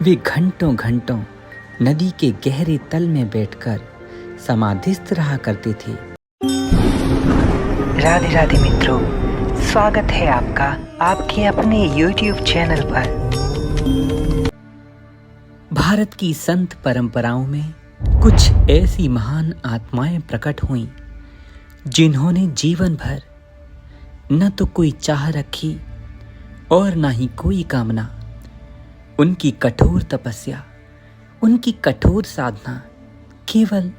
वे घंटों घंटों नदी के गहरे तल में बैठकर समाधिस्थ रहा करते थे। राधे राधे मित्रों, स्वागत है आपका आपके अपने YouTube चैनल पर। भारत की संत परंपराओं में कुछ ऐसी महान आत्माएं प्रकट हुईं जिन्होंने जीवन भर न तो कोई चाह रखी और न ही कोई कामना। उनकी कठोर तपस्या, उनकी कठोर साधना केवल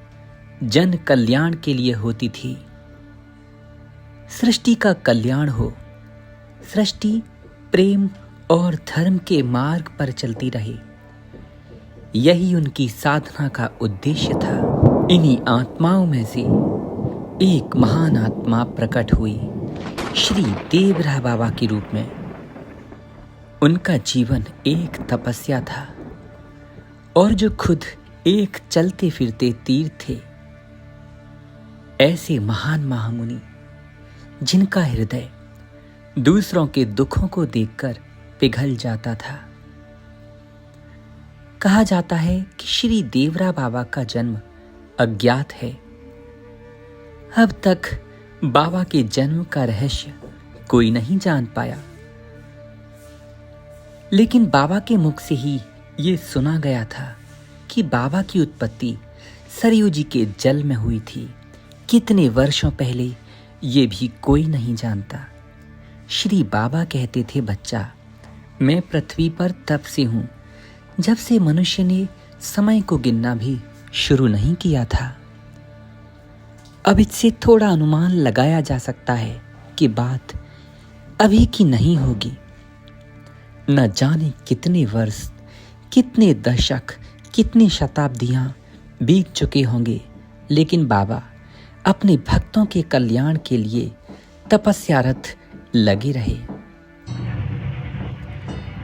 जन कल्याण के लिए होती थी। सृष्टि का कल्याण हो, सृष्टि प्रेम और धर्म के मार्ग पर चलती रहे, यही उनकी साधना का उद्देश्य था। इन्हीं आत्माओं में से एक महान आत्मा प्रकट हुई श्री देवराय बाबा के रूप में। उनका जीवन एक तपस्या था और जो खुद एक चलते फिरते तीर थे। ऐसे महान महामुनि जिनका हृदय दूसरों के दुखों को देखकर पिघल जाता था। कहा जाता है कि श्री देवराय बाबा का जन्म अज्ञात है। अब तक बाबा के जन्म का रहस्य कोई नहीं जान पाया, लेकिन बाबा के मुख से ही ये सुना गया था कि बाबा की उत्पत्ति सरयू जी के जल में हुई थी। कितने वर्षों पहले ये भी कोई नहीं जानता। श्री बाबा कहते थे, बच्चा, मैं पृथ्वी पर तब से हूं जब से मनुष्य ने समय को गिनना भी शुरू नहीं किया था। अब इससे थोड़ा अनुमान लगाया जा सकता है कि बात अभी की नहीं होगी। न जाने कितने वर्ष, कितने दशक, कितनी शताब्दियां बीत चुके होंगे, लेकिन बाबा अपने भक्तों के कल्याण के लिए तपस्यारत लगे रहे।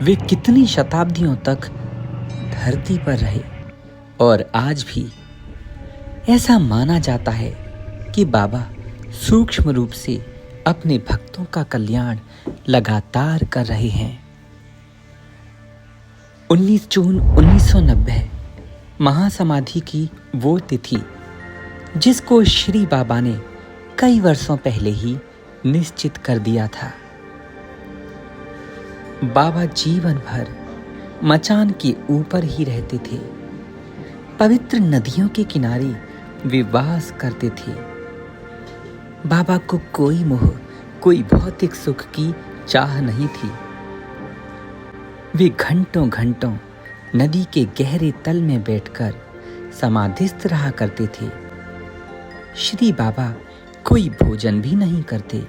वे कितनी शताब्दियों तक धरती पर रहे और आज भी ऐसा माना जाता है कि बाबा सूक्ष्म रूप से अपने भक्तों का कल्याण लगातार कर रहे हैं। 19 जून 1990 महासमाधि की वो तिथि जिसको श्री बाबा ने कई वर्षों पहले ही निश्चित कर दिया था। बाबा जीवन भर मचान के ऊपर ही रहते थे। पवित्र नदियों के किनारे वे वास करते थे। बाबा को कोई मोह, कोई भौतिक सुख की चाह नहीं थी। वे घंटों घंटों नदी के गहरे तल में बैठकर समाधिस्थ रहा करते थे। श्री बाबा कोई भोजन भी नहीं करते।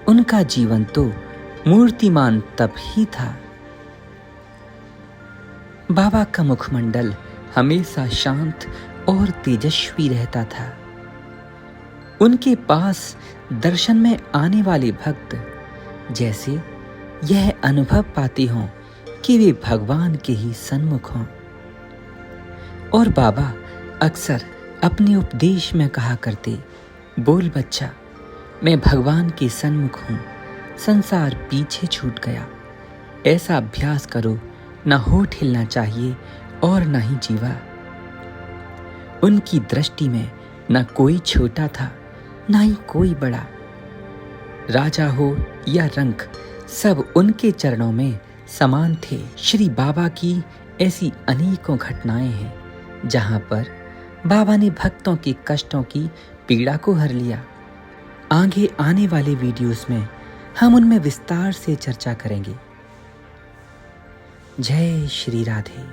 उनका जीवन तो मूर्तिमान तप ही था। बाबा का मुखमंडल हमेशा शांत और तेजस्वी रहता था। उनके पास दर्शन में आने वाले भक्त जैसे यह अनुभव पाते हों कि वे भगवान के ही सन्मुख हों। और बाबा अक्सर अपने उपदेश में कहा करते, बोल बच्चा, मैं भगवान के सन्मुख हूँ, संसार पीछे छूट गया। ऐसा अभ्यास करो, न होठ हिलना चाहिए और न ही जीवा। उनकी दृष्टि में न कोई छोटा था, न ही कोई बड़ा। राजा हो या रंक, सब उनके चरणों में समान थे। श्री बाबा की ऐसी अनेकों घटनाएं हैं जहां पर बाबा ने भक्तों के कष्टों की पीड़ा को हर लिया। आगे आने वाले वीडियोस में हम उनमें विस्तार से चर्चा करेंगे। जय श्री राधे।